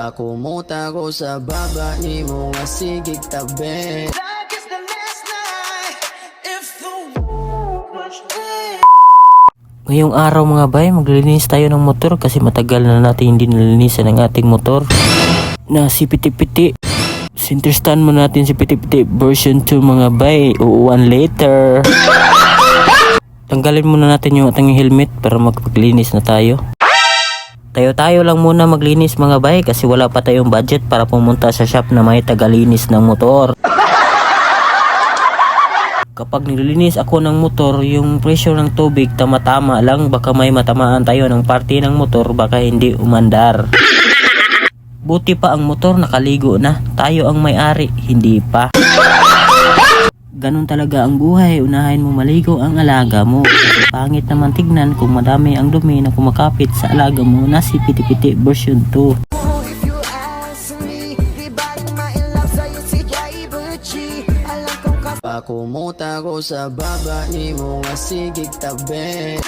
Pakumuta ko sa baba ni mo nga sigig tabi. Ngayong araw mga bay, maglilinis tayo ng motor kasi matagal na natin hindi nalinisan ang ating motor na si Piti-Piti. Center stand mo natin si Piti-Piti version 2 mga bay, uuwan later. Tanggalin muna natin yung ating helmet para magpaglinis na tayo. Tayo lang muna maglinis mga bay kasi wala pa tayong budget para pumunta sa shop na may tagalinis ng motor. Kapag nililinis ako ng motor, yung pressure ng tubig tama-tama lang, baka may matamaan tayo ng parte ng motor, baka hindi umandar. Buti pa ang motor nakaligo na, tayo ang may-ari, hindi pa. Ganun talaga ang buhay, unahin mo maligo ang alaga mo. Pangit naman tignan kung madami ang dumi na kumakapit sa alaga mo na si Piti-Piti version 2. Pakumuta ko sa baba ni mo nga sigig tabi.